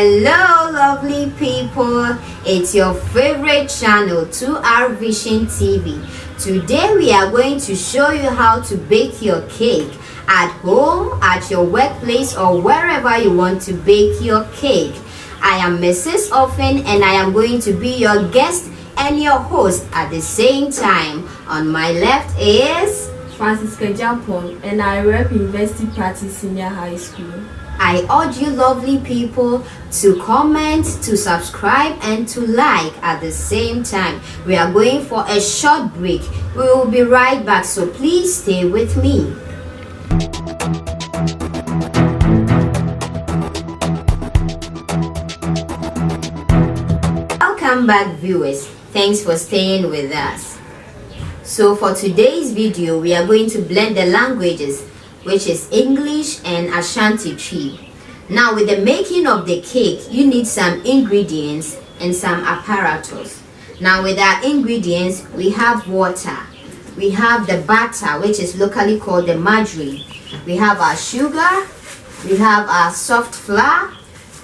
Hello lovely people, it's your favorite channel 2R Vision TV. Today we are going to show you how to bake your cake at home, at your workplace, or wherever you want to bake your cake. I am Mrs. Offen and I am going to be your guest and your host at the same time. On my left is Francisca Jampon, and I rep University Party Senior High School. I urge you lovely people to comment, to subscribe, and to like at the same time. We are going for a short break. We will be right back, so please stay with me. Welcome back, viewers. Thanks for staying with us. So for today's video, we are going to blend the languages, which is English and Ashanti Twi. Now with the making of the cake, you need some ingredients and some apparatus. Now with our ingredients, we have water, we have the butter, which is locally called the margarine, we have our sugar, we have our soft flour,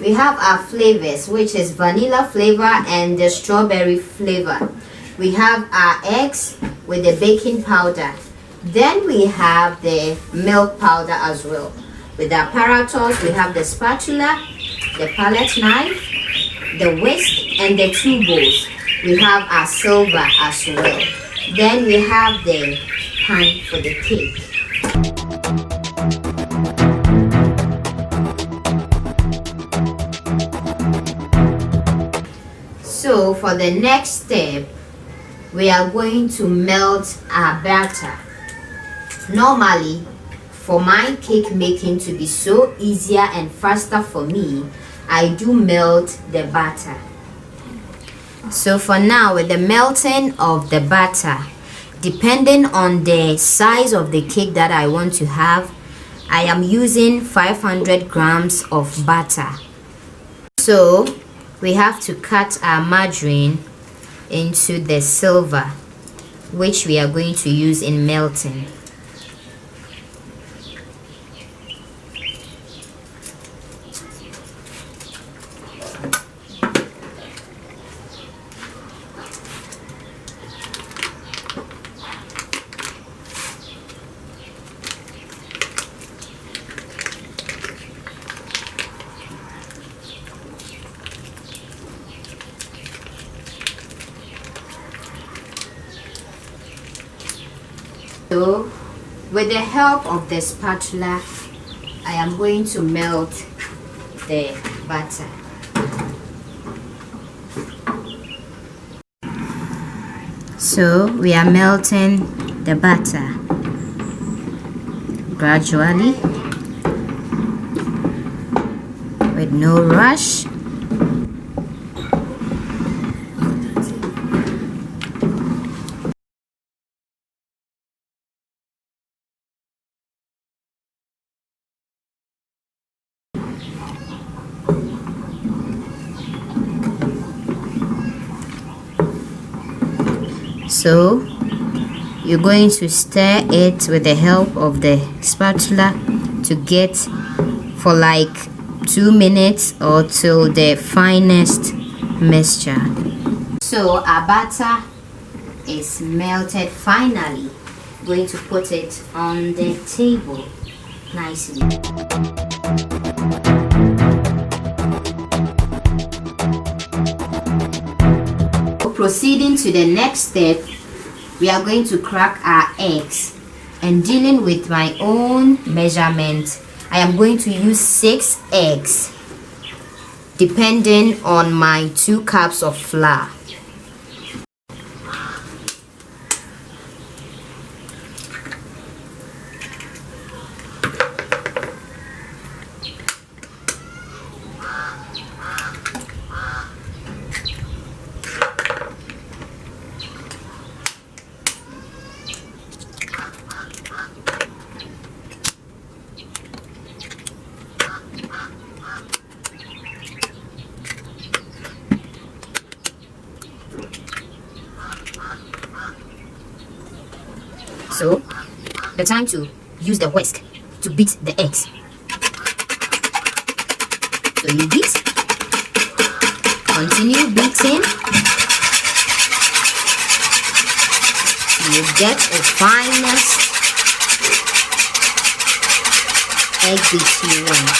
we have our flavors, which is vanilla flavor and the strawberry flavor. We have our eggs with the baking powder. Then we have the milk powder as well. With the apparatus, we have the spatula, the palette knife, the whisk, and the 2 bowls. We have our silver as well. Then we have the pan for the cake. So for the next step, we are going to melt our batter. Normally, for my cake making to be so easier and faster for me, I do melt the batter. So for now, with the melting of the batter, depending on the size of the cake that I want to have, I am using 500 grams of butter. So we have to cut our margarine into the silver, which we are going to use in melting. So, with the help of the spatula, I am going to melt the butter. So, we are melting the butter gradually, with no rush. So you're going to stir it with the help of the spatula to get for like 2 minutes or till the finest mixture. So our batter is melted finally. I'm going to put it on the table nicely. Proceeding to the next step, we are going to crack our eggs, and dealing with my own measurement, I am going to use 6 eggs depending on my 2 cups of flour. So, the time to use the whisk to beat the eggs. So you beat Continue beating. You get a finest egg beat you want.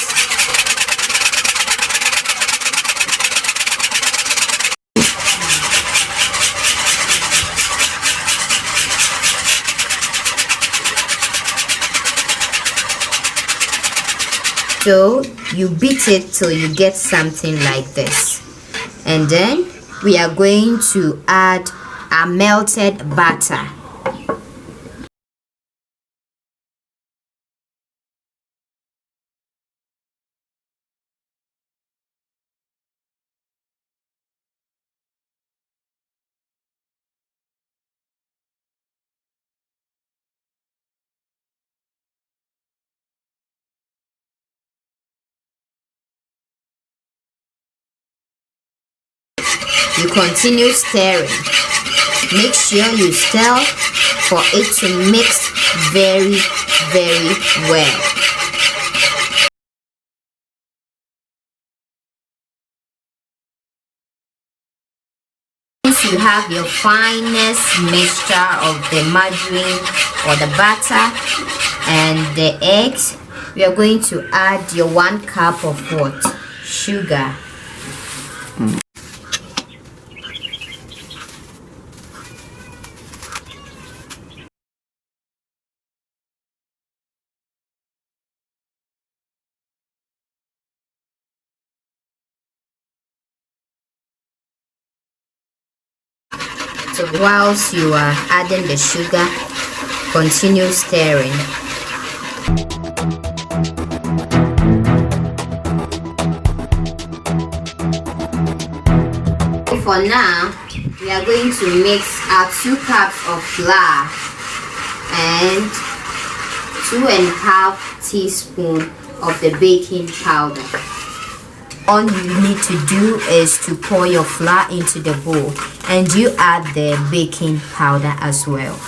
So you beat it till you get something like this, and then we are going to add our melted butter. You continue stirring. Make sure you stir for it to mix very well. Once you have your finest mixture of the margarine or the butter and the eggs, we are going to add your 1 cup of what? Sugar. So whilst you are adding the sugar, continue stirring. For now, we are going to mix our 2 cups of flour and 2.5 teaspoons of the baking powder. All you need to do is to pour your flour into the bowl, and you add the baking powder as well.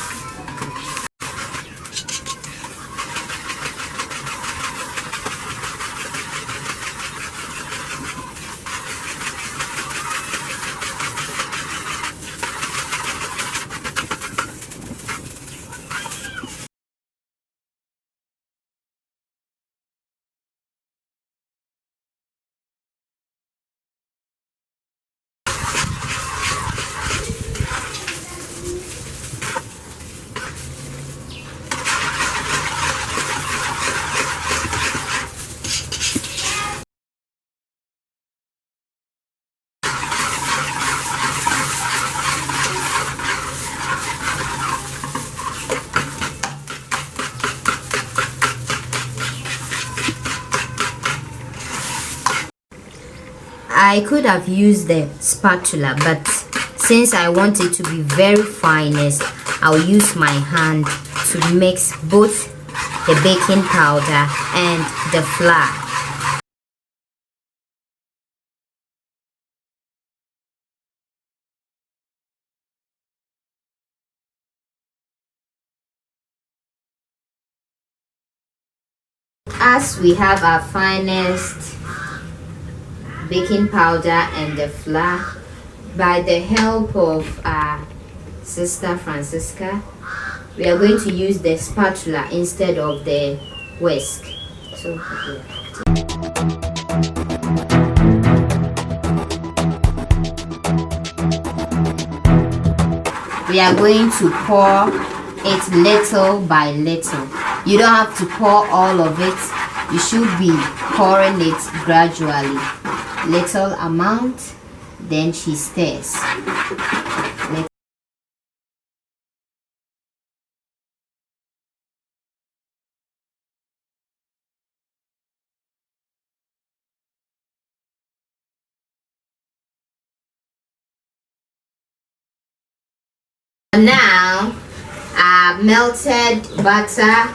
I could have used the spatula, but since I want it to be very finest, I'll use my hand to mix both the baking powder and the flour. As we have our finest baking powder and the flour, by the help of our sister Francisca, we are going to use the spatula instead of the whisk. So we are going to pour it little by little. You don't have to pour all of it. You should be pouring it gradually. Little amount, then she stirs. Now, melted butter,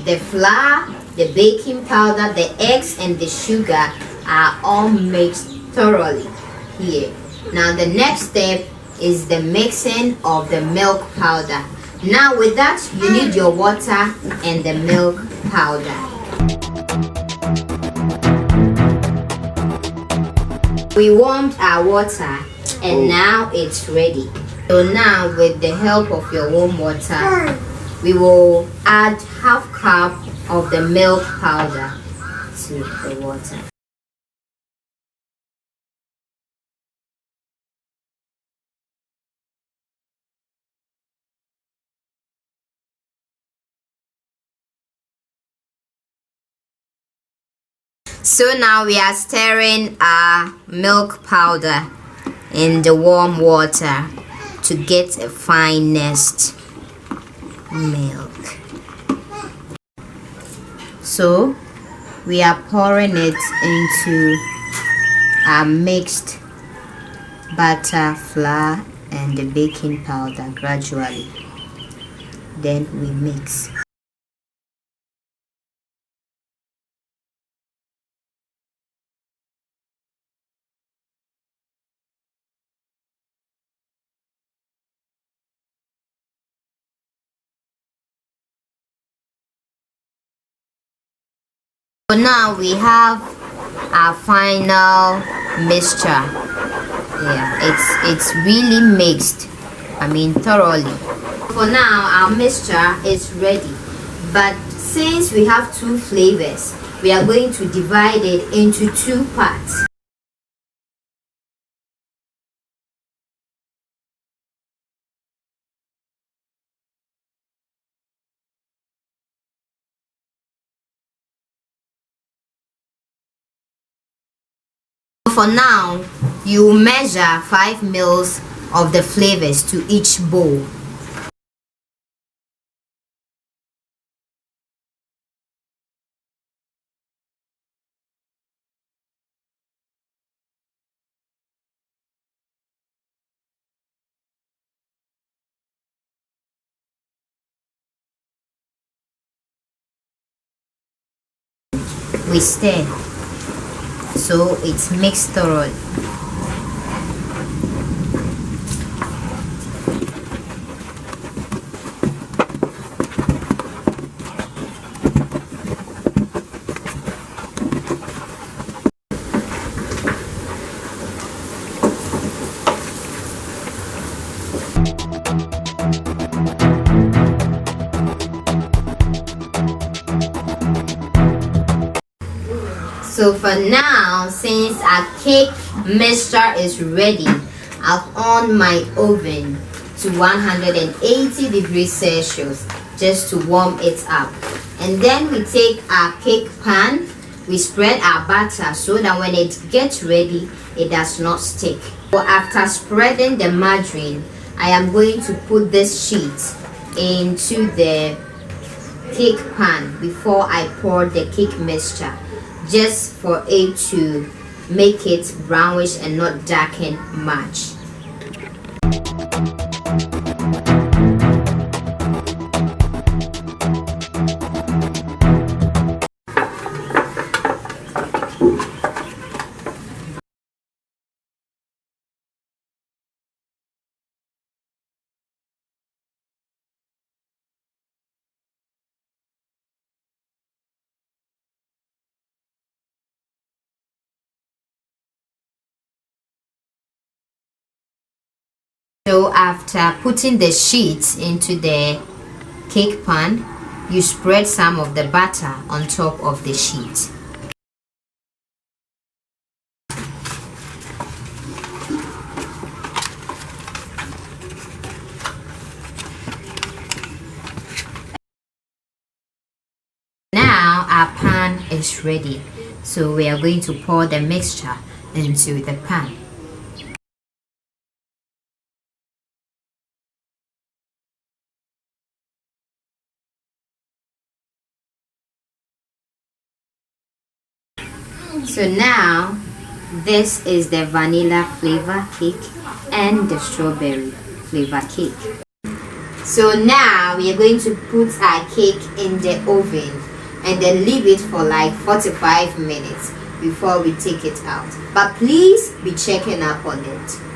the flour, the baking powder, the eggs, and the sugar are all mixed thoroughly here. Now the next step is the mixing of the milk powder. Now with that, you need your water and the milk powder. We warmed our water and now it's ready. So now with the help of your warm water, we will add half cup of the milk powder to the water. So now we are stirring our milk powder in the warm water to get a finest milk. So we are pouring it into our mixed butter, flour and the baking powder gradually. Then we mix. So now we have our final mixture. Yeah, it's really mixed. Thoroughly. For now, our mixture is ready. But since we have two flavors, we are going to divide it into two parts. For now, you measure 5 ml of the flavors to each bowl. We stir so it's mixed thoroughly. So for now, since our cake mixture is ready, I've on my oven to 180 degrees Celsius just to warm it up. And then we take our cake pan, we spread our batter so that when it gets ready, it does not stick. So after spreading the margarine, I am going to put this sheet into the cake pan before I pour the cake mixture, just for it to make it brownish and not darken much. So after putting the sheets into the cake pan, you spread some of the batter on top of the sheet. Now our pan is ready, so we are going to pour the mixture into the pan. So now this is the vanilla flavor cake and the strawberry flavor cake. So now we are going to put our cake in the oven and then leave it for like 45 minutes before we take it out. But please be checking up on it.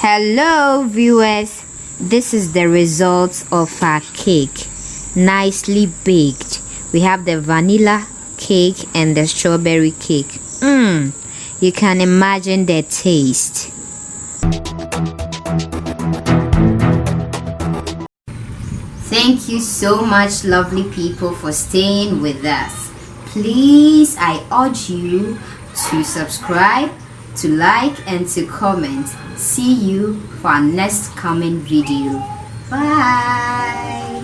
Hello viewers, this is the result of our cake, nicely baked. We have the vanilla cake and the strawberry cake. You can imagine the taste. Thank you so much, lovely people, for staying with us. Please, I urge you to subscribe, to like, and to comment. See you for our next coming video. Bye.